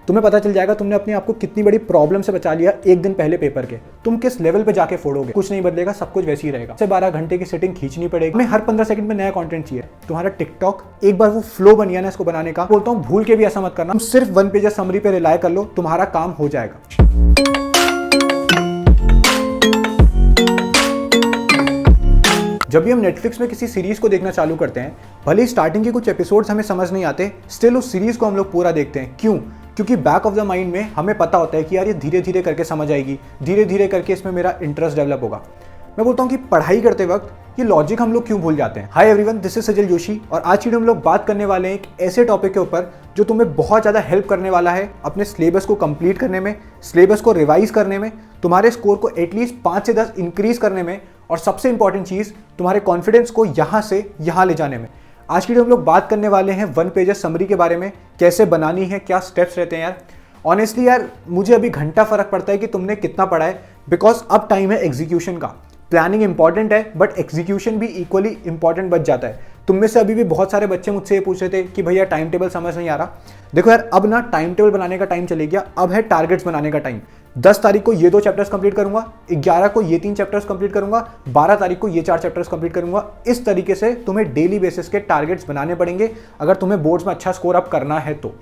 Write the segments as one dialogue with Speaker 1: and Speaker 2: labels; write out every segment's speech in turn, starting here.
Speaker 1: तुम्हें पता चल जाएगा तुमने अपने आप को कितनी बड़ी प्रॉब्लम से बचा लिया एक दिन पहले पेपर के। तुम किस लेवल पे जाके फोड़ोगे, कुछ नहीं बदलेगा, सब कुछ वैसे ही रहेगा। 12 घंटे की सेटिंग खींचनी पड़ेगी, हमें हर 15 सेकंड में नया कंटेंट चाहिए। तुम्हारा टिकटॉक एक बार वो फ्लो बन गया ना इसको बनाने का, बोलता हूँ भूल के भी ऐसा मत करना। तुम सिर्फ 1 पेज समरी पे रिलाय कर लो, तुम्हारा काम हो जाएगा। जब भी हम नेटफ्लिक्स में किसी सीरीज को देखना चालू करते हैं, भले ही स्टार्टिंग के कुछ एपिसोड्स हमें समझ नहीं आते, स्टिल उस सीरीज को हम लोग पूरा देखते हैं। क्यों? क्योंकि बैक ऑफ द माइंड में हमें पता होता है कि यार ये धीरे धीरे करके समझ आएगी, धीरे धीरे करके इसमें मेरा इंटरेस्ट डेवलप होगा। मैं बोलता हूँ कि पढ़ाई करते वक्त ये लॉजिक हम लोग क्यों भूल जाते हैं। हाय एवरीवन, दिस इज सजल जोशी और आज की हम लोग बात करने वाले हैं एक ऐसे टॉपिक के ऊपर जो तुम्हें बहुत ज़्यादा हेल्प करने वाला है अपने सिलेबस को कंप्लीट करने में, सिलेबस को रिवाइज करने में, तुम्हारे स्कोर को एटलीस्ट 5 से 10 इंक्रीज करने में, और सबसे इंपॉर्टेंट चीज़ तुम्हारे कॉन्फिडेंस को यहाँ से यहाँ ले जाने में। आज की हम लोग बात करने वाले हैं 1 पेज समरी के बारे में, कैसे बनानी है, क्या स्टेप्स रहते हैं। यार ऑनेस्टली यार मुझे अभी घंटा फर्क पड़ता है कि तुमने कितना पढ़ा है, बिकॉज अब टाइम है एग्जीक्यूशन का। प्लानिंग इंपॉर्टेंट है बट एग्जीक्यूशन भी इक्वली इंपॉर्टेंट बच जाता है। तुम में से अभी भी बहुत सारे बच्चे मुझसे ये पूछ रहे थे कि भैया टाइम टेबल समझ नहीं आ रहा। देखो यार, अब ना टाइम टेबल बनाने का टाइम चले गया, अब है टारगेट्स बनाने का टाइम। 10 तारीख को ये 2 चैप्टर्स कंप्लीट करूंगा, 11 को ये 3 चैप्टर्स कंप्लीट करूंगा, 12 तारीख को ये 4 चैप्टर्स कंप्लीट करूंगा। इस तरीके से तुम्हें डेली बेसिस के टारगेट्स बनाने पड़ेंगे अगर तुम्हें बोर्ड्स में अच्छा स्कोर अप करना है तो।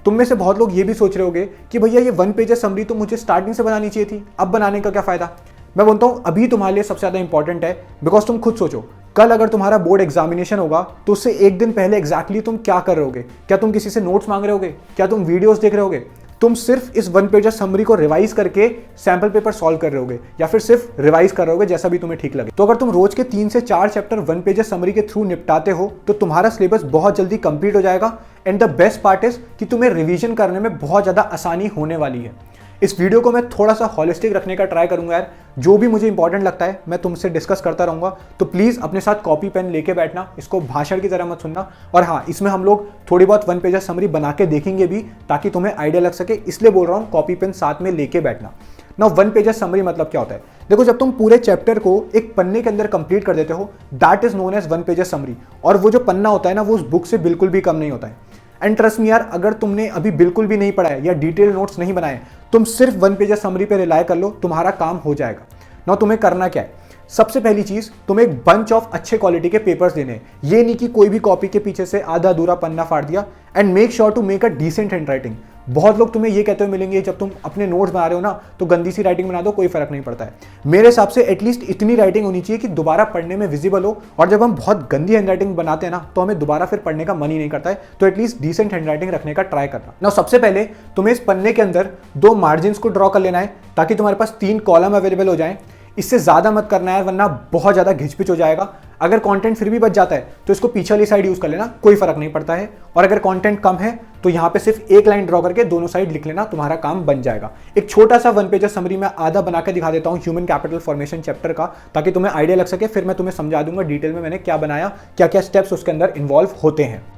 Speaker 1: तुम में से बहुत लोग ये भी सोच रहे होंगे कि भैया ये 1 पेज समरी तो मुझे स्टार्टिंग से बनानी चाहिए थी, अब बनाने का क्या फायदा। मैं बोलता हूँ अभी तुम्हारे लिए सबसे ज़्यादा इंपॉर्टेंट है, बिकॉज तुम खुद सोचो कल अगर तुम्हारा बोर्ड एग्जामिनेशन होगा तो उससे एक दिन पहले एग्जैक्टली तुम क्या कर रहे होगे। क्या तुम किसी से नोट्स मांग रहे होगे? क्या तुम वीडियोस देख रहे होगे? तुम सिर्फ इस 1 पेज समरी को रिवाइज करके सैंपल पेपर सॉल्व कर रहे होगे, या फिर सिर्फ रिवाइज कर रहे होगे, जैसा भी तुम्हें ठीक लगे। तो अगर तुम रोज के 3 से 4 चैप्टर 1 पेज समरी के थ्रू निपटाते हो तो तुम्हारा सिलेबस बहुत जल्दी कंप्लीट हो जाएगा। And the best part is कि तुम्हें रिवीजन करने में बहुत ज़्यादा आसानी होने वाली है। इस वीडियो को मैं थोड़ा सा हॉलिस्टिक रखने का ट्राई करूंगा यार, जो भी मुझे इंपॉर्टेंट लगता है मैं तुमसे डिस्कस करता रहूंगा। तो प्लीज़ अपने साथ कॉपी पेन लेके बैठना, इसको भाषण की तरह मत सुनना। और हाँ, इसमें हम लोग थोड़ी बहुत 1 पेज समरी बना के देखेंगे भी, ताकि तुम्हें आइडिया लग सके, इसलिए बोल रहा हूँ कॉपी पेन साथ में लेके बैठना। ना 1 पेज समरी मतलब क्या होता है? देखो, जब तुम पूरे चैप्टर को एक पन्ने के अंदर कंप्लीट कर देते हो, that is known as 1 page summary. और वो जो पन्ना होता है ना, वो उस बुक से बिल्कुल भी कम नहीं होता है। एंड ट्रस्ट मी यार, अगर तुमने अभी बिल्कुल भी नहीं पढ़ा है या डिटेल नोट्स नहीं बनाए, तुम सिर्फ 1 पेज समरी पे रिलाय कर लो, तुम्हारा काम हो जाएगा। ना तुम्हें करना क्या है? सबसे पहली चीज, तुम्हें एक बंच ऑफ अच्छे क्वालिटी के पेपर्स देने हैं। ये नहीं कि कोई भी कॉपी के पीछे से आधा अधूरा पन्ना फाड़ दिया। And make sure to make a decent handwriting. बहुत लोग तुम्हें ये कहते हुए मिलेंगे जब तुम अपने नोट्स बना रहे हो ना, तो गंदी सी राइटिंग बना दो, कोई फर्क नहीं पड़ता है। मेरे हिसाब से एटलीस्ट इतनी राइटिंग होनी चाहिए कि दोबारा पढ़ने में विजिबल हो। और जब हम बहुत गंदी हैंड राइटिंग बनाते हैं ना, तो हमें दोबारा फिर पढ़ने का मन ही नहीं करता है। तो एटलीस्ट डिसेंट हैंड राइटिंग रखने का ट्राई करना। ना सबसे पहले तुम्हें इस पन्ने के अंदर 2 मार्जिन को ड्रॉ कर लेना है, ताकि तुम्हारे पास 3 कॉलम अवेलेबल हो जाए। इससे ज़्यादा मत करना है, वरना बहुत ज़्यादा घिचपिच हो जाएगा। अगर कंटेंट फिर भी बच जाता है तो इसको पीछे वाली साइड यूज़ कर लेना, कोई फर्क नहीं पड़ता है। और अगर कंटेंट कम है तो यहाँ पे सिर्फ एक लाइन ड्रॉ करके दोनों साइड लिख लेना, तुम्हारा काम बन जाएगा। एक छोटा सा 1 पेज समरी में आधा बना के दिखा देता हूँ ह्यूमन कैपिटल फॉर्मेशन चैप्टर का, ताकि तुम्हें आइडिया लग सके। फिर मैं तुम्हें समझा दूंगा डिटेल में मैंने क्या बनाया, क्या क्या स्टेप्स उसके अंदर इन्वॉल्व होते हैं।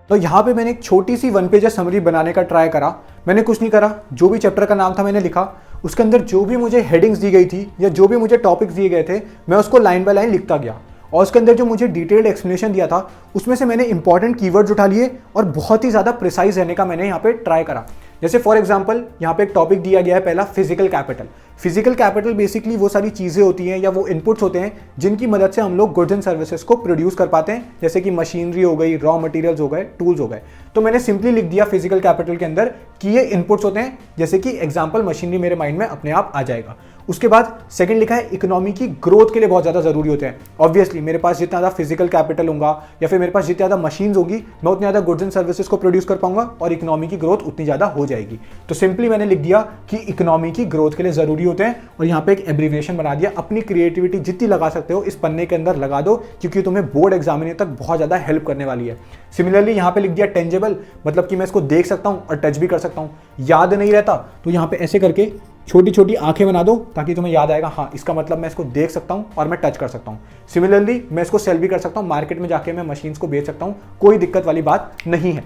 Speaker 1: तो यहाँ पे मैंने एक छोटी सी 1 पेज समरी बनाने का ट्राई करा। मैंने कुछ नहीं करा, जो भी चैप्टर का नाम था मैंने लिखा, उसके अंदर जो भी मुझे हेडिंग्स दी गई थी या जो भी मुझे टॉपिक्स दिए गए थे, मैं उसको लाइन बाय लाइन लिखता गया। और उसके अंदर जो मुझे डिटेल्ड एक्सप्लेनेशन दिया था, उसमें से मैंने इंपॉर्टेंट कीवर्ड्स उठा लिए और बहुत ही ज़्यादा प्रिसाइज रहने का मैंने यहाँ पे ट्राई करा। जैसे फॉर एग्जांपल यहाँ पे एक टॉपिक दिया गया है पहला, physical capital. Physical capital basically वो सारी चीज़ें होती हैं या वो इनपुट्स होते हैं जिनकी मदद से हम लोग गुड्स एंड सर्विसेज को प्रोड्यूस कर पाते हैं, जैसे कि मशीनरी हो गई, रॉ मटेरियल्स हो गए, टूल्स हो गए। तो मैंने सिंपली लिख दिया फिजिकल कैपिटल के अंदर कि ये इनपुट्स होते हैं, जैसे कि एग्जाम्पल मशीनरी मेरे माइंड में अपने आप आ जाएगा। उसके बाद सेकंड लिखा है इकोनॉमी की ग्रोथ के लिए बहुत ज़्यादा ज़रूरी होते हैं। ऑब्वियसली मेरे पास जितना ज़्यादा फिजिकल कैपिटल होगा या फिर मेरे पास जितनी ज़्यादा मशीन्स होगी, मैं उतनी ज़्यादा गुड्स एंड सर्विसेज को प्रोड्यूस कर पाऊंगा और इकोनॉमी की ग्रोथ उतनी ज़्यादा हो जाएगी। तो सिंपली मैंने लिख दिया कि इकोनॉमी की ग्रोथ के लिए ज़रूरी होते हैं, और यहाँ पे एक एब्रीविएशन बना दिया। अपनी क्रिएटिविटी जितनी लगा सकते हो इस पन्ने के अंदर लगा दो, क्योंकि तुम्हें बोर्ड एग्जामिनेशन तक बहुत ज़्यादा हेल्प करने वाली है। सिमिलरली यहाँ पे लिख दिया टेंजेबल, मतलब कि मैं इसको देख सकता हूँ और टच भी कर सकता हूँ। याद नहीं रहता तो यहाँ पे ऐसे करके छोटी छोटी आंखें बना दो, ताकि तुम्हें याद आएगा हाँ इसका मतलब मैं इसको देख सकता हूँ और मैं टच कर सकता हूँ। सिमिलरली मैं इसको सेल भी कर सकता हूँ, मार्केट में जाके मैं मशीन्स को बेच सकता हूँ, कोई दिक्कत वाली बात नहीं है।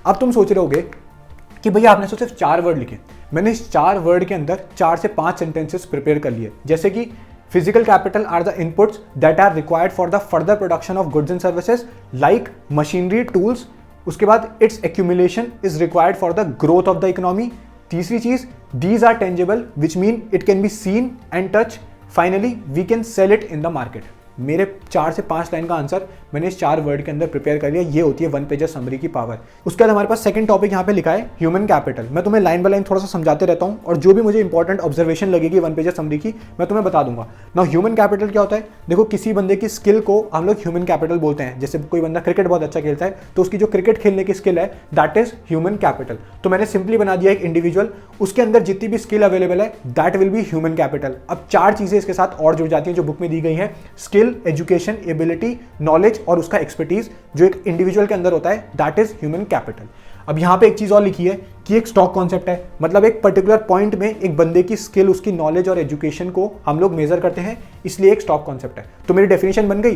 Speaker 1: अब तुम सोच रहे होगे कि भैया आपने तो सिर्फ 4 वर्ड लिखे। मैंने इस 4 वर्ड के अंदर 4 से 5 सेंटेंसेस प्रिपेयर कर लिए, जैसे कि physical capital are the inputs that are required for the further production of goods and services like machinery, tools. उसके बाद its accumulation is required for the growth of the economy. तीसरी चीज, these are tangible which mean it can be seen and touch. Finally we can sell it in the market. मेरे 4 से 5 line का answer मैंने इस 4 word के अंदर prepare कर लिया। ये होती है वन पेजर समरी की पावर। उसके बाद हमारे पास सेकंड टॉपिक यहाँ पे लिखा है ह्यूमन कैपिटल। मैं तुम्हें लाइन बाय लाइन थोड़ा सा समझाते रहता हूँ और जो भी मुझे इंपॉर्टेंट ऑब्जर्वेशन लगेगी वन पेजर समरी की मैं तुम्हें बता दूंगा। नाउ ह्यूमन कैपिटल क्या होता है? देखो, किसी बंदे की स्किल को हम लोग ह्यूमन कैपिटल बोलते हैं। जैसे कोई बंदा क्रिकेट बहुत अच्छा खेलता है तो उसकी जो क्रिकेट खेलने की स्किल है दैट इज ह्यूमन कैपिटल। तो मैंने सिंपली बना दिया एक इंडिविजुअल, उसके अंदर जितनी भी स्किल अवेलेबल है that will be human capital. अब 4 चीजें इसके साथ और जुड़ जाती हैं जो बुक में दी गई हैं, स्किल, एजुकेशन, एबिलिटी, नॉलेज और उसका एक्सपर्टीज जो एक इंडिविजुअल के अंदर होता है दैट इज ह्यूमन कैपिटल। अब यहां पे एक चीज और लिखी है कि एक स्टॉक कॉन्सेप्ट है, मतलब एक पर्टिकुलर पॉइंट में एक बंदे की स्किल, उसकी नॉलेज और एजुकेशन को हम लोग मेजर करते हैं, इसलिए एक स्टॉक कॉन्सेप्ट है। तो मेरी डेफिनेशन बन गई,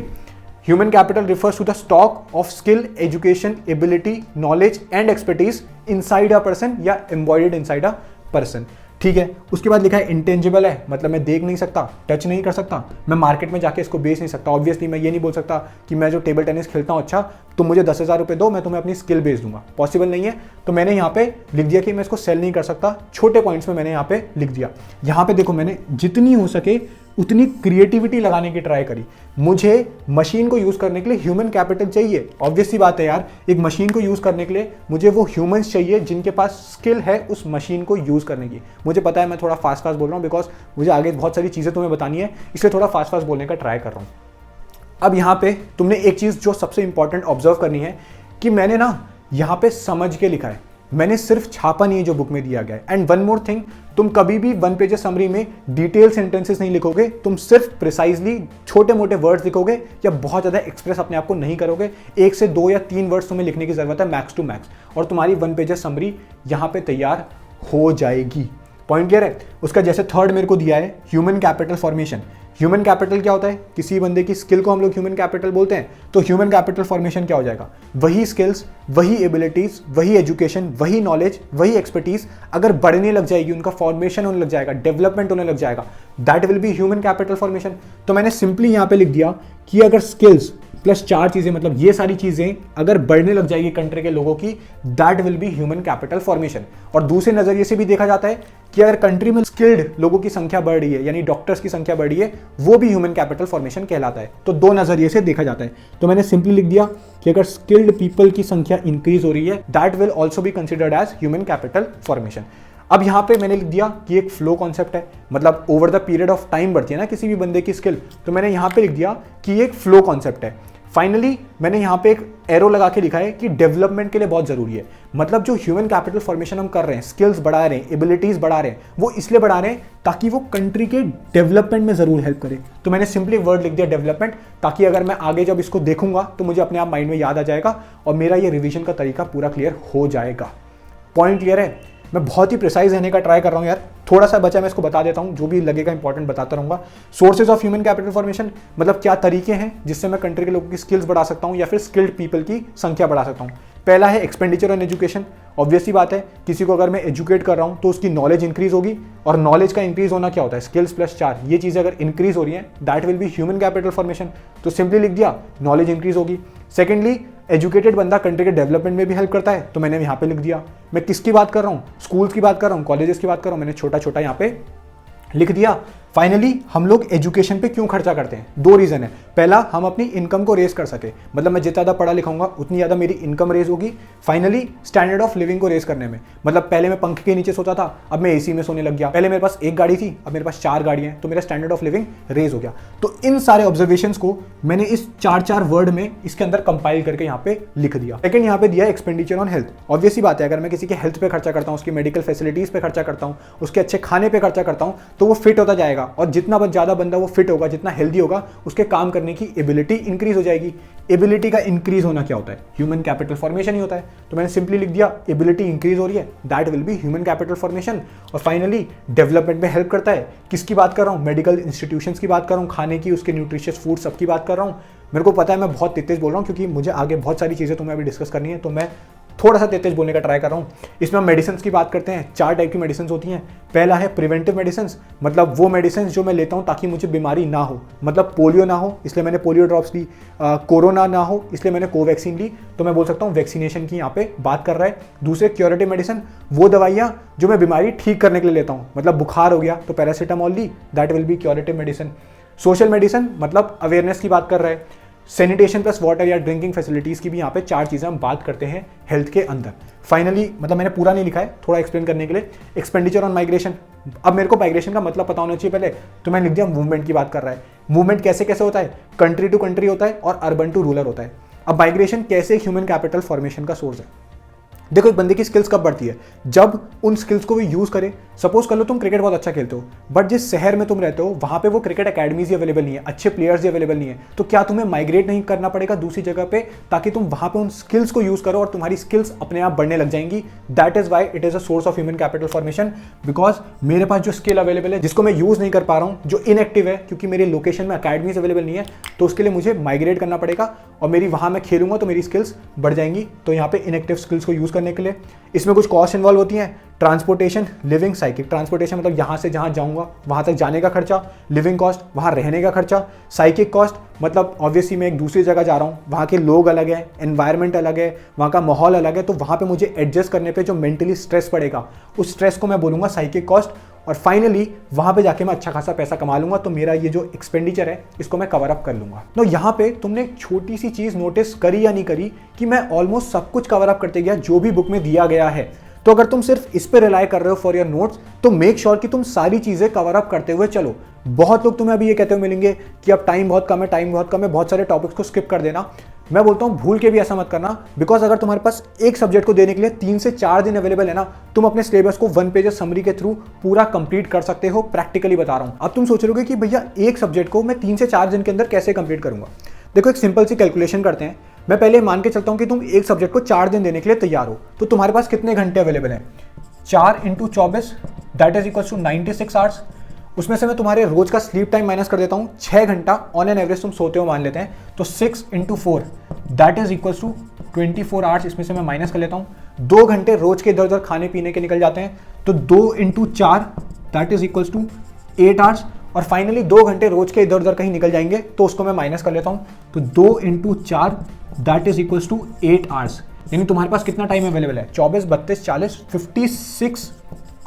Speaker 1: human capital refers to the stock of skill, education, ability, knowledge and expertise inside a person या एम्बॉयड इनसाइड अ पर्सन। ठीक है। उसके बाद लिखा है इंटेंजिबल है, मतलब मैं देख नहीं सकता, टच नहीं कर सकता, मैं मार्केट में जाके इसको बेच नहीं सकता। ऑब्वियसली मैं ये नहीं बोल सकता कि मैं जो टेबल टेनिस खेलता हूँ, अच्छा तुम मुझे 10,000 रुपये दो, मैं तुम्हें अपनी स्किल बेच दूंगा, पॉसिबल नहीं है। तो मैंने यहाँ पे लिख दिया कि मैं इसको सेल नहीं कर सकता। छोटे पॉइंट्स में मैंने यहाँ पे लिख दिया। यहाँ पे देखो, मैंने जितनी हो सके उतनी क्रिएटिविटी लगाने की ट्राई करी। मुझे मशीन को यूज करने के लिए ह्यूमन कैपिटल चाहिए। ऑब्वियस सी बात है यार, एक मशीन को यूज करने के लिए मुझे वो ह्यूमंस चाहिए जिनके पास स्किल है उस मशीन को यूज करने की। मुझे पता है मैं थोड़ा फास्ट बोल रहा हूँ बिकॉज मुझे आगे बहुत सारी चीजें तुम्हें बतानी है, इसलिए थोड़ा फास्ट बोलने का ट्राई कर रहा हूँ। अब यहाँ पे तुमने एक चीज जो सबसे इंपॉर्टेंट ऑब्जर्व करनी है कि मैंने ना यहाँ पे समझ के लिखा है, मैंने सिर्फ छापा नहीं है जो बुक में दिया गया है। एंड वन मोर थिंग, तुम कभी भी वन पेज समरी में डिटेल सेंटेंसेस नहीं लिखोगे, तुम सिर्फ प्रिसाइजली छोटे मोटे वर्ड्स लिखोगे या बहुत ज़्यादा एक्सप्रेस अपने आप को नहीं करोगे। 1 से 2 या 3 वर्ड्स तुम्हें लिखने की जरूरत है मैक्स टू मैक्स, और तुम्हारी वन पेज समरी यहाँ पे तैयार हो जाएगी। पॉइंट क्लियर है? उसका जैसे थर्ड मेरे को दिया है human capital formation. Human capital क्या होता है? किसी बंदे की स्किल को हम लोग ह्यूमन कैपिटल बोलते हैं। तो ह्यूमन कैपिटल फॉर्मेशन क्या हो जाएगा? वही स्किल्स, वही एबिलिटीज, वही एजुकेशन, वही नॉलेज, वही एक्सपर्टीज अगर बढ़ने लग जाएगी, उनका फॉर्मेशन होने लग जाएगा, डेवलपमेंट होने लग जाएगा, that will be human capital formation. तो मैंने सिंपली यहाँ पे लिख दिया कि अगर स्किल्स प्लस 4 चीजें, मतलब ये सारी चीजें अगर बढ़ने लग जाएगी कंट्री के लोगों की, that will be human capital formation. और दूसरे नजरिए से भी देखा जाता है कि अगर कंट्री में स्किल्ड लोगों की संख्या बढ़ रही है, यानी डॉक्टर्स की संख्या बढ़ रही है, वो भी ह्यूमन कैपिटल फॉर्मेशन कहलाता है। तो 2 नजरिए से देखा जाता है। तो मैंने सिंपली लिख दिया कि अगर स्किल्ड पीपल की संख्या इंक्रीज हो रही है, that will also be considered as human capital formation. अब यहाँ पे मैंने लिख दिया कि एक फ्लो कॉन्सेप्ट है, मतलब over the period of time बढ़ती है ना किसी भी बंदे की स्किल, तो मैंने यहाँ पे लिख दिया कि एक फ्लो कॉन्सेप्ट है। फाइनली मैंने यहाँ पे एक एरो लगा के लिखा है कि डेवलपमेंट के लिए बहुत जरूरी है। मतलब जो ह्यूमन कैपिटल फॉर्मेशन हम कर रहे हैं, स्किल्स बढ़ा रहे हैं, एबिलिटीज बढ़ा रहे हैं, वो इसलिए बढ़ा रहे हैं ताकि वो कंट्री के डेवलपमेंट में जरूर हेल्प करे। तो मैंने सिंपली वर्ड लिख दिया डेवलपमेंट, ताकि अगर मैं आगे जब इसको देखूंगा तो मुझे अपने आप माइंड में याद आ जाएगा और मेरा ये रिविजन का तरीका पूरा क्लियर हो जाएगा। पॉइंट क्लियर है? मैं बहुत ही प्रिसाइज रहने का ट्राई कर रहा हूँ यार, थोड़ा सा बचा मैं इसको बता देता हूँ, जो भी लगेगा इंपॉर्टेंट बताता रहूंगा। Sources of human capital formation, मतलब क्या तरीके हैं जिससे मैं कंट्री के लोगों की स्किल्स बढ़ा सकता हूँ या फिर स्किल्ड पीपल की संख्या बढ़ा सकता हूँ। पहला है एक्सपेंडिचर ऑन एजुकेशन। ऑब्वियसली बात है, किसी को अगर मैं एजुकेट कर रहा हूँ तो उसकी नॉलेज इंक्रीज होगी, और नॉलेज का इंक्रीज होना क्या होता है? स्किल्स प्लस 4, ये चीजें अगर इंक्रीज हो रही हैं that will be human capital formation. तो सिंपली लिख दिया नॉलेज इंक्रीज होगी। सेकेंडली, एजुकेटेड बंदा कंट्री के डेवलपमेंट में भी हेल्प करता है, तो मैंने यहाँ पे लिख दिया। मैं किसकी बात कर रहा हूँ? स्कूल्स की बात कर रहा हूँ, कॉलेजेस की बात कर रहा हूँ, मैंने छोटा छोटा यहाँ पे लिख दिया। फाइनली हम लोग एजुकेशन पे क्यों खर्चा करते हैं? 2 रीजन है। पहला, हम अपनी इनकम को रेज कर सके, मतलब मैं जितना ज़्यादा पढ़ा लिखाऊंगा उतनी ज़्यादा मेरी इनकम रेज होगी। फाइनली स्टैंडर्ड ऑफ लिविंग को रेज करने में, मतलब पहले मैं पंखे के नीचे सोता था, अब मैं एसी में सोने लग गया। पहले मेरे पास 1 गाड़ी थी, अब मेरे पास 4 गाड़ियां हैं, तो मेरा स्टैंडर्ड ऑफ लिविंग रेज हो गया। तो इन सारे ऑब्जर्वेशंस को मैंने इस 4 वर्ड में इसके अंदर कंपाइल करके यहाँ पे लिख दिया। सेकंड, यहाँ पे दिया एक्सपेंडिचर ऑन हेल्थ। ऑब्वियसली बात है, अगर मैं किसी के हेल्थ पे खर्चा करता हूँ, उसकी मेडिकल फैसिलिटीज पे खर्चा करता हूँ, उसके अच्छे खाने पे खर्चा करता हूँ, तो वो फिट होता जाएगा, और जितना ज्यादा बंदा वो फिट होगा, जितना हेल्दी होगा, उसके काम करने की एबिलिटी इंक्रीज हो जाएगी। एबिलिटी का इंक्रीज होना क्या होता है? ह्यूमन कैपिटल फॉर्मेशन ही होता है। तो मैंने सिंपली लिख दिया एबिलिटी इंक्रीज हो रही है, that will be human capital formation. और फाइनली डेवलपमेंट में हेल्प करता है। किसकी बात कर रहा हूँ? मेडिकल इंस्टीट्यूशंस की बात कर रहा हूँ, खाने की, उसके न्यूट्रिशियस फूड सबकी बात कर रहा हूँ। मेरे को पता है मैं बहुत तेज बोल रहा हूँ क्योंकि मुझे आगे बहुत सारी चीजें तुम्हें अभी डिस्कस करनी है, तो मैं थोड़ा सा तेज बोलने का ट्राई कर रहा हूँ। इसमें हम मेडिसिन की बात करते हैं। 4 टाइप की मेडिसिन होती हैं। पहला है प्रिवेंटिव मेडिसिन, मतलब वो मेडिसिन जो मैं लेता हूँ ताकि मुझे बीमारी ना हो, मतलब पोलियो ना हो इसलिए मैंने पोलियो ड्रॉप्स ली, कोरोना ना हो इसलिए मैंने कोवैक्सीन ली, तो मैं बोल सकता हूँ वैक्सीनेशन की यहाँ पे बात कर रहा है। दूसरे क्योरेटिव मेडिसिन, वो दवाइयाँ जो मैं बीमारी ठीक करने के लिए लेता हूँ, मतलब बुखार हो गया तो पैरासीटामोल ली, that will be curative medicine. Social medicine मतलब अवेयरनेस की बात कर रहा है। सैनिटेशन प्लस वाटर या ड्रिंकिंग फैसिलिटीज़ की भी यहाँ पे 4 चीज़ें हम बात करते हैं हेल्थ के अंदर। फाइनली, मतलब मैंने पूरा नहीं लिखा है, थोड़ा एक्सप्लेन करने के लिए, एक्सपेंडिचर ऑन माइग्रेशन। अब मेरे को माइग्रेशन का मतलब पता होना चाहिए पहले, तो मैंने लिख दिया मूवमेंट की बात कर रहा है। मूवमेंट कैसे कैसे होता है, कंट्री टू कंट्री होता है और अर्बन टू रूरल होता है। अब माइग्रेशन कैसे ह्यूमन कैपिटल फॉर्मेशन का सोर्स है। देखो, एक बंदे की स्किल्स कब बढ़ती है, जब उन स्किल्स को वो यूज करे। सपोज कर लो तुम क्रिकेट बहुत अच्छा खेलते हो, बट जिस शहर में तुम रहते हो वहां पे वो क्रिकेट अकेडमीज ही अवेलेबल नहीं है, अच्छे प्लेयर्स ही अवेलेबल नहीं है, तो क्या तुम्हें माइग्रेट नहीं करना पड़ेगा दूसरी जगह पे, ताकि तुम वहां पे उन स्किल्स को यूज करो और तुम्हारी स्किल्स अपने आप बढ़ने लग जाएंगी। That is why it is a source of human capital formation, because मेरे पास जो स्किल अवेलेबल है जिसको मैं यूज नहीं कर पा रहा हूँ, जो इनएक्टिव है क्योंकि मेरी लोकेशन में अकेडमीज अवेलेबल नहीं है, तो उसके लिए मुझे माइग्रेट करना पड़ेगा और मेरी वहां मैं खेलूंगा तो मेरी स्किल्स बढ़ जाएंगी। तो यहाँ पे इनएक्टिव स्किल्स को यूज करने के लिए इसमें कुछ कॉस्ट इन्वॉल्व होती हैं। Transportation, living, psychic. ट्रांसपोर्टेशन मतलब यहाँ से जहाँ जाऊँगा वहाँ तक जाने का खर्चा, लिविंग कॉस्ट वहाँ रहने का खर्चा, साइकिक कॉस्ट मतलब ऑब्वियसली मैं एक दूसरी जगह जा रहा हूँ, वहाँ के लोग अलग हैं, एनवायरनमेंट अलग है, वहाँ का माहौल अलग है, तो वहाँ पे मुझे एडजस्ट करने पे जो मेंटली स्ट्रेस पड़ेगा उस स्ट्रेस को मैं बोलूँगा साइकिक कॉस्ट। और फाइनली वहाँ पे जाके मैं अच्छा खासा पैसा कमा लूँगा, तो मेरा ये जो एक्सपेंडिचर है इसको मैं कवर अप कर लूँगा। तो यहाँ पे तुमने एक छोटी सी चीज़ नोटिस करी या नहीं करी कि मैं ऑलमोस्ट सब कुछ कवर अप करते गया जो भी बुक में दिया गया है। तो अगर तुम सिर्फ इस पे रिलाई कर रहे हो फॉर योर नोट्स, तो मेक श्योर कि तुम सारी चीज़ें कवर अप करते हुए चलो। बहुत लोग तुम्हें अभी ये कहते हुए मिलेंगे कि अब टाइम बहुत कम है, टाइम बहुत कम है, बहुत सारे टॉपिक्स को स्किप कर देना। मैं बोलता हूँ भूल के भी ऐसा मत करना, बिकॉज अगर तुम्हारे पास एक सब्जेक्ट को देने के लिए 3 से 4 दिन अवेलेबल है ना, तुम अपने सिलेबस को 1 पेज समरी के थ्रू पूरा कंप्लीट कर सकते हो। प्रैक्टिकली बता रहा हूँ। अब तुम सोच रहे हो कि भैया एक सब्जेक्ट को मैं 3 से 4 दिन के अंदर कैसे कंप्लीट करूंगा। देखो, एक सिंपल सी कैलकुलेशन करते हैं। मैं पहले मान के चलता हूँ कि तुम एक सब्जेक्ट को 4 दिन देने के लिए तैयार हो, तो तुम्हारे पास कितने घंटे अवेलेबल हैं। 4 × 24 that is equal to 96 hours. उसमें से मैं तुम्हारे रोज का स्लीप टाइम माइनस कर देता हूँ, 6 घंटा ऑन एन एवरेज तुम सोते हो मान लेते हैं, तो 6 × 4 that is equal to 24 hours. इसमें से मैं माइनस कर लेता हूँ, 2 घंटे रोज के इधर उधर खाने पीने के निकल जाते हैं, तो 2 × 4 that is equal to 8 hours. और फाइनली 2 घंटे रोज के इधर उधर कहीं निकल जाएंगे, तो उसको मैं माइनस कर लेता हूँ, तो 2 × 4 that is equal to 8 hours. यानी तुम्हारे पास कितना टाइम अवेलेबल है, 24, 32, 40, 56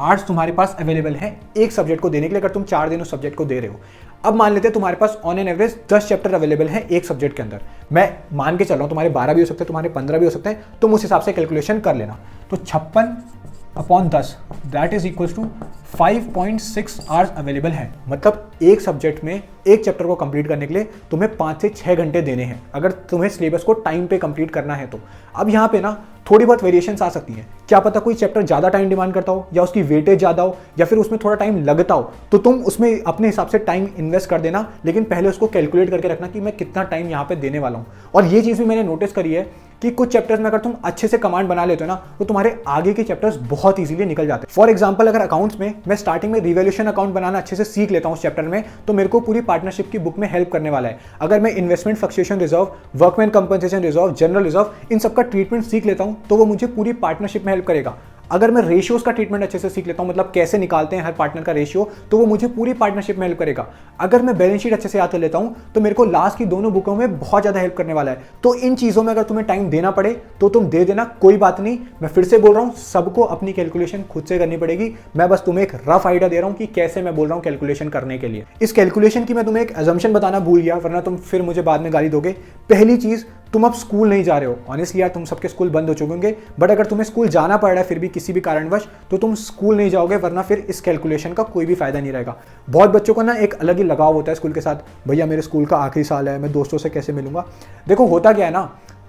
Speaker 1: आवर्स तुम्हारे पास अवेलेबल है एक सब्जेक्ट को देने के लिए, अगर तुम 4 दिन उस सब्जेक्ट को दे रहे हो। अब मान लेते हैं तुम्हारे pass on an average 10 chapter available है एक सब्जेक्ट के अंदर। मैं मान के चल रहा हूँ, तुम्हारे 12 भी हो सकते हैं, तुम्हारे 15 भी हो सकते हैं, तुम उस हिसाब से कैलकुलेशन कर लेना। तो 56/10 that is equal to 5.6 hours available है। मतलब एक सब्जेक्ट में एक चैप्टर को कंप्लीट करने के लिए तुम्हें 5 से 6 घंटे देने हैं, अगर तुम्हें सिलेबस को टाइम पे कंप्लीट करना है तो। अब यहाँ पे ना थोड़ी बहुत वेरिएशंस आ सकती हैं। क्या पता कोई चैप्टर ज़्यादा टाइम डिमांड करता हो, या उसकी वेटेज ज़्यादा हो, या फिर उसमें थोड़ा टाइम लगता हो, तो तुम उसमें अपने हिसाब से टाइम इन्वेस्ट कर देना, लेकिन पहले उसको कैलकुलेट करके रखना कि मैं कितना टाइम यहाँ पे देने वाला हूँ। और ये चीज़ भी मैंने नोटिस करी है कि कुछ चैप्टर्स में अगर तुम अच्छे से कमांड बना लेते हो ना, तो तुम्हारे आगे के चैप्टर्स बहुत इजीली निकल जाते हैं। फॉर एग्जांपल, अगर अकाउंट्स में मैं स्टार्टिंग में रिवैल्यूएशन अकाउंट बनाना अच्छे से सीख लेता हूँ उस चैप्टर में, तो मेरे को पूरी पार्टनरशिप की बुक में हेल्प करने वाला है। अगर मैं investment fluctuation reserve, workman compensation reserve, general reserve, इन सबका ट्रीटमेंट सीख लेता हूँ, तो वो मुझे पूरी पार्टनरशिप में हेल्प करेगा। अगर मैं रेशियोज का ट्रीटमेंट अच्छे से सीख लेता हूं, मतलब कैसे निकालते हैं हर पार्टनर का रेशियो, तो वो मुझे पूरी पार्टनरशिप में हेल्प करेगा। अगर मैं बैलेंस शीट अच्छे से याद कर लेता हूं, तो मेरे को लास्ट की दोनों बुकों में बहुत ज़्यादा हेल्प करने वाला है। तो इन चीज़ों में अगर तुम्हें टाइम देना पड़े तो तुम दे देना, कोई बात नहीं। मैं फिर से बोल रहा हूँ, सबको अपनी कैलकुलेशन खुद से करनी पड़ेगी। मैं बस तुम्हें एक रफ आइडिया दे रहा हूँ कि कैसे मैं बोल रहा हूँ कैलकुलेशन करने के लिए। इस कैलकुलेशन की मैं तुम्हें एक अजम्पशन बताना भूल गया, वरना तुम फिर मुझे बाद में गाली दोगे। पहली चीज़, तुम अब स्कूल नहीं जा रहे हो। ऑनेस्टली यार, तुम सबके स्कूल बंद हो चुके होंगे, बट अगर तुम्हें स्कूल जाना पड़ रहा है फिर भी किसी भी कारणवश, तो तुम स्कूल नहीं जाओगे, वरना फिर इस कैलकुलेशन का कोई भी फायदा नहीं रहेगा। बहुत बच्चों को ना एक अलग ही लगाव होता है स्कूल के साथ, भैया मेरे स्कूल का आखिरी साल है, मैं दोस्तों से कैसे मिलूंगा। देखो होता क्या है ना,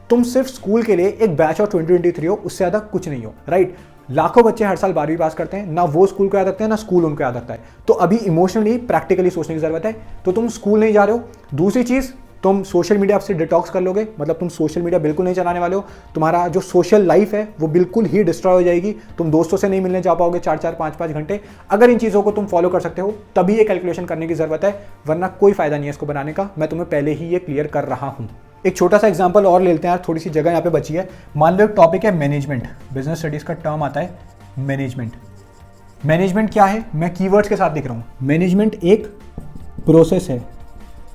Speaker 1: तुम सिर्फ स्कूल के लिए एक बैच ऑफ 2023 हो, उससे ज़्यादा कुछ नहीं हो, राइट। लाखों बच्चे हर साल 12वीं पास करते हैं, ना वो स्कूल को याद रखते हैं ना स्कूल उनको याद रखता है। तो अभी इमोशनली प्रैक्टिकली सोचने की जरूरत है। तो तुम स्कूल नहीं जा रहे हो। दूसरी चीज़, तुम सोशल मीडिया से डिटॉक्स कर लोगे, मतलब तुम सोशल मीडिया बिल्कुल नहीं चलाने वाले हो। तुम्हारा जो सोशल लाइफ है वो बिल्कुल ही डिस्ट्रॉय हो जाएगी। तुम दोस्तों से नहीं मिलने जा पाओगे 4-4, 5-5 घंटे। अगर इन चीज़ों को तुम फॉलो कर सकते हो तभी ये कैलकुलेशन करने की ज़रूरत है, वरना कोई फायदा नहीं है इसको बनाने का। मैं तुम्हें पहले ही ये क्लियर कर रहा हूँ। एक छोटा सा एग्जांपल और ले लेते हैं यार, थोड़ी सी जगह यहाँ पे बची है। मान लो एक टॉपिक है मैनेजमेंट, बिजनेस स्टडीज का टर्म आता है मैनेजमेंट। मैनेजमेंट क्या है, मैं कीवर्ड्स के साथ लिख रहा हूँ। मैनेजमेंट एक प्रोसेस है।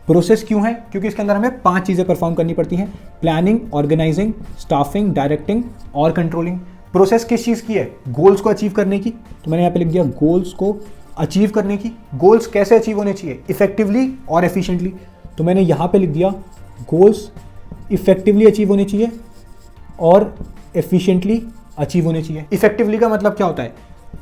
Speaker 1: प्रोसेस क्यों है? क्योंकि इसके अंदर हमें 5 चीज़ें परफॉर्म करनी पड़ती हैं: प्लानिंग, ऑर्गेनाइजिंग, स्टाफिंग, डायरेक्टिंग और कंट्रोलिंग। प्रोसेस किस चीज़ की है? गोल्स को अचीव करने की। तो मैंने यहाँ पे लिख दिया गोल्स को अचीव करने की। गोल्स कैसे अचीव होने चाहिए? इफेक्टिवली और एफिशिएंटली। तो मैंने यहाँ पे लिख दिया गोल्स इफेक्टिवली अचीव होने चाहिए और एफिशिएंटली अचीव होने चाहिए। इफेक्टिवली का मतलब क्या होता है?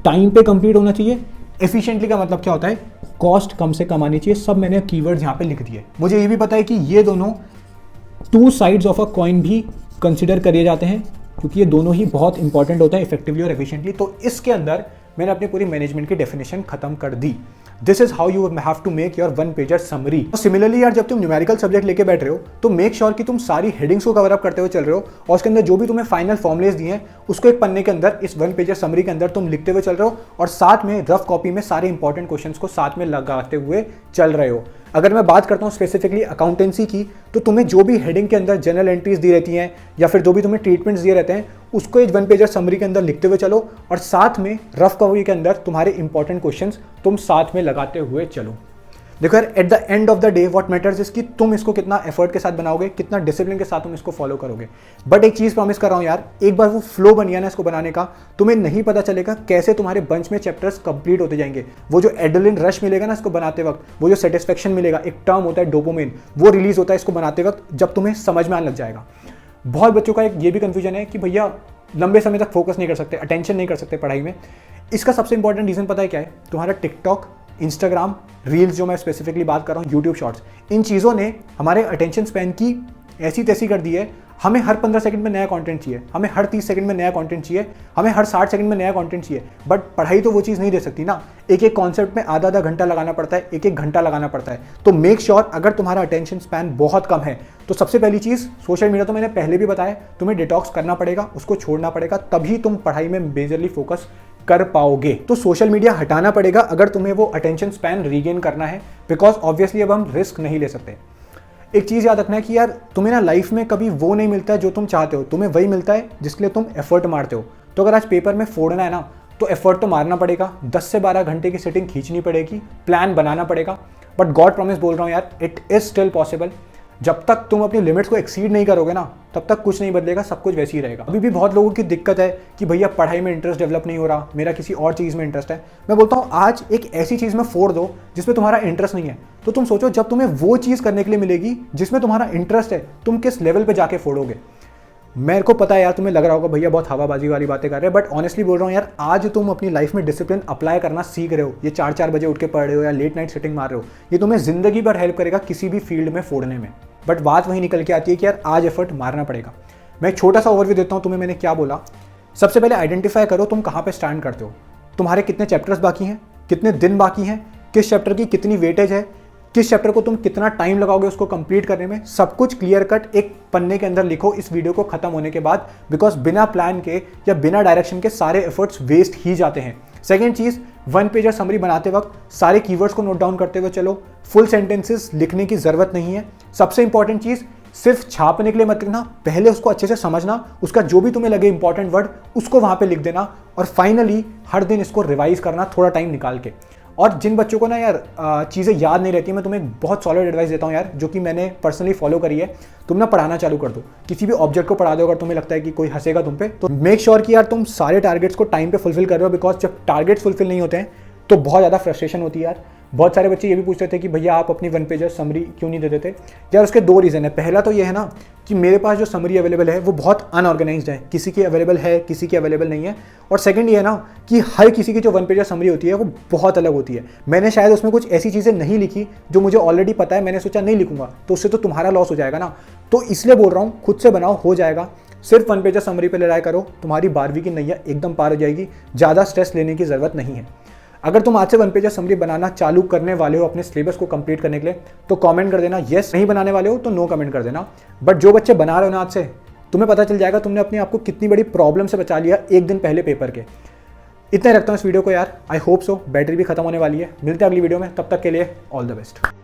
Speaker 1: टाइम पे कंप्लीट होना चाहिए। एफिशिएंटली का मतलब क्या होता है? कॉस्ट कम से कम आनी चाहिए। सब मैंने कीवर्ड्स यहाँ पे लिख दिए। मुझे ये भी पता है कि ये दोनों 2 साइड्स ऑफ अ कॉइन भी कंसिडर करे जाते हैं, क्योंकि ये दोनों ही बहुत इंपॉर्टेंट होता है, इफेक्टिवली और एफिशिएंटली। तो इसके अंदर मैंने अपनी पूरी मैनेजमेंट की डेफिनेशन खत्म कर दी। This is how you have to make your 1 pager summary. Similarly यार, जब तुम न्यूमेरिकल सब्जेक्ट लेके बैठ रहे हो तो मेक श्योर कि तुम सारी हेडिंग्स को कवर अप करते हुए चल रहे हो और उसके अंदर जो भी तुम्हें फाइनल फॉर्मुलेज दिए हैं उसको एक पन्ने के अंदर, इस 1 पेजर समरी के अंदर तुम लिखते हुए चल रहे हो और साथ में रफ कॉपी में सारे इंपॉर्टेंट क्वेश्चंस को साथ में लगाते हुए चल रहे हो। अगर मैं बात करता हूँ स्पेसिफिकली अकाउंटेंसी की, तो तुम्हें जो भी हेडिंग के अंदर जनरल एंट्रीज दी रहती हैं या फिर जो भी तुम्हें ट्रीटमेंट्स दिए रहते हैं उसको एक 1 पेजर समरी के अंदर लिखते हुए चलो और साथ में रफ कॉपी के अंदर तुम्हारे इंपॉर्टेंट क्वेश्चंस तुम साथ में लगाते हुए चलो। देखो यार, at the end of the day what matters is कि तुम इसको कितना एफर्ट के साथ बनाओगे, कितना डिसिप्लिन के साथ तुम इसको फॉलो करोगे। बट एक चीज़ प्रॉमिस कर रहा हूँ यार, एक बार वो फ्लो बन गया ना इसको बनाने का, तुम्हें नहीं पता चलेगा कैसे तुम्हारे बंच में चैप्टर्स कंप्लीट होते जाएंगे। वो जो एड्रेनलिन रश मिलेगा ना इसको बनाते वक्त, वो जो सेटिस्फेक्शन मिलेगा, एक टर्म होता है डोपामिन, वो रिलीज होता है इसको बनाते वक्त जब तुम्हें समझ में आने लग जाएगा। बहुत बच्चों का एक ये भी कन्फ्यूजन है कि भैया लंबे समय तक फोकस नहीं कर सकते, अटेंशन नहीं कर सकते पढ़ाई में। इसका सबसे इंपॉर्टेंट रीज़न पता है क्या है? तुम्हारा टिकटॉक, इंस्टाग्राम रील्स, जो मैं स्पेसिफिकली बात कर रहा हूँ, यूट्यूब शॉर्ट्स, इन चीज़ों ने हमारे अटेंशन स्पैन की ऐसी तैसी कर दी है। हमें हर 15 सेकंड में नया कंटेंट चाहिए, हमें हर 30 सेकंड में नया कंटेंट चाहिए, हमें हर 60 सेकंड में नया कंटेंट चाहिए। बट पढ़ाई तो वो चीज़ नहीं दे सकती ना। एक एक कॉन्सेप्ट में आधा घंटा लगाना पड़ता है, एक घंटा लगाना पड़ता है। तो मेक श्योर अगर तुम्हारा अटेंशन स्पैन बहुत कम है तो सबसे पहली चीज़, सोशल मीडिया तो मैंने पहले भी बताया, तुम्हें डिटॉक्स करना पड़ेगा, उसको छोड़ना पड़ेगा, तभी तुम पढ़ाई में मेजरली फोकस कर पाओगे। तो सोशल मीडिया हटाना पड़ेगा अगर तुम्हें वो अटेंशन स्पैन रीगेन करना है, बिकॉज ऑब्वियसली अब हम रिस्क नहीं ले सकते। एक चीज़ याद रखना है कि यार तुम्हें ना लाइफ में कभी वो नहीं मिलता है जो तुम चाहते हो, तुम्हें वही मिलता है जिसके लिए तुम एफर्ट मारते हो। तो अगर आज पेपर में फोड़ना है ना तो एफर्ट तो मारना पड़ेगा, 10 से 12 घंटे की सेटिंग खींचनी पड़ेगी, प्लान बनाना पड़ेगा। बट गॉड प्रॉमिस बोल रहा हूँ यार, इट इज स्टिल पॉसिबल। जब तक तुम अपनी लिमिट्स को एक्सीड नहीं करोगे ना तब तक कुछ नहीं बदलेगा, सब कुछ वैसे ही रहेगा। अभी भी बहुत लोगों की दिक्कत है कि भैया पढ़ाई में इंटरेस्ट डेवलप नहीं हो रहा, मेरा किसी और चीज़ में इंटरेस्ट है। मैं बोलता हूँ आज एक ऐसी चीज़ में फोड़ दो जिसमें तुम्हारा इंटरेस्ट नहीं है, तो तुम सोचो जब तुम्हें वो चीज़ करने के लिए मिलेगी जिसमें तुम्हारा इंटरेस्ट है, तुम किस लेवल पर जाके फोड़ोगे। मेरे को पता है यार, तुम्हें लग रहा होगा भैया बहुत हवाबाजी वाली बातें कर रहे हैं, बट ऑनेस्टली बोल रहा हूँ यार, आज तुम अपनी लाइफ में डिसिप्लिन अप्लाई करना सीख रहे हो, ये 4-4 बजे उठ के पढ़ रहे हो या लेट नाइट सिटिंग मार रहे हो, ये तुम्हें जिंदगी भर हेल्प करेगा किसी भी फील्ड में फोड़ने में। बट बात वही निकल के आती है कि यार आज एफर्ट मारना पड़ेगा। मैं एक छोटा सा ओवरव्यू देता हूँ तुम्हें, मैंने क्या बोला। सबसे पहले आइडेंटिफाई करो तुम कहाँ पे स्टैंड करते हो, तुम्हारे कितने चैप्टर्स बाकी हैं, कितने दिन बाकी हैं, किस चैप्टर की कितनी वेटेज है, किस चैप्टर को तुम कितना टाइम लगाओगे उसको कंप्लीट करने में। सब कुछ क्लियर कट एक पन्ने के अंदर लिखो इस वीडियो को खत्म होने के बाद, बिकॉज बिना प्लान के या बिना डायरेक्शन के सारे एफर्ट्स वेस्ट ही जाते हैं। सेकेंड चीज़, 1 पेजर समरी बनाते वक्त सारे कीवर्ड्स को नोट डाउन करते हुए चलो, फुल सेंटेंसेस लिखने की जरूरत नहीं है। सबसे इंपॉर्टेंट चीज़, सिर्फ छापने के लिए मत लिखना, पहले उसको अच्छे से समझना, उसका जो भी तुम्हें लगे इंपॉर्टेंट वर्ड उसको वहाँ पे लिख देना, और फाइनली हर दिन इसको रिवाइज करना थोड़ा टाइम निकाल के। और जिन बच्चों को ना यार चीज़ें याद नहीं रहती, मैं तुम्हें एक बहुत सॉलिड एडवाइस देता हूँ यार, जो कि मैंने पर्सनली फॉलो करी है। तुम ना पढ़ाना चालू कर दो, किसी भी ऑब्जेक्ट को पढ़ा दो। अगर तुम्हें लगता है कि कोई हंसेगा तुम पे, तो मेक श्योर कि यार तुम सारे टारगेट्स को टाइम पे फुलफिल कर रहे हो, बिकॉज जब टारगेट्स फुलफिल नहीं होते हैं तो बहुत ज़्यादा फ्रस्ट्रेशन होती है यार। बहुत सारे बच्चे ये भी पूछते थे कि भैया आप अपनी 1 पेजर समरी क्यों नहीं दे देते यार। उसके 2 रीज़न है। पहला तो ये है ना कि मेरे पास जो समरी अवेलेबल है वो बहुत अनऑर्गेनाइज्ड है, किसी की अवेलेबल है, किसी की अवेलेबल नहीं है। और सेकंड ये है ना कि हर किसी की जो 1 पेजर समरी होती है वो बहुत अलग होती है। मैंने शायद उसमें कुछ ऐसी चीज़ें नहीं लिखी जो मुझे ऑलरेडी पता है, मैंने सोचा नहीं लिखूंगा, तो उससे तो तुम्हारा लॉस हो जाएगा ना। तो इसलिए बोल रहा हूँ खुद से बनाओ, हो जाएगा। सिर्फ 1 पेजर समरी पे लड़ाई करो, तुम्हारी 12वीं की नैया एकदम पार हो जाएगी। ज़्यादा स्ट्रेस लेने की ज़रूरत नहीं है। अगर तुम आज से 1 पेजर समरी बनाना चालू करने वाले हो अपने सिलेबस को कंप्लीट करने के लिए, तो कमेंट कर देना यस। नहीं बनाने वाले हो तो नो कमेंट कर देना। बट जो बच्चे बना रहे हो ना आज से, तुम्हें पता चल जाएगा तुमने अपने आप को कितनी बड़ी प्रॉब्लम से बचा लिया एक दिन पहले पेपर के। इतना रखता हूँ इस वीडियो को यार। I hope so. बैटरी भी खत्म होने वाली है। मिलते हैं अगली वीडियो में, तब तक के लिए ऑल द बेस्ट।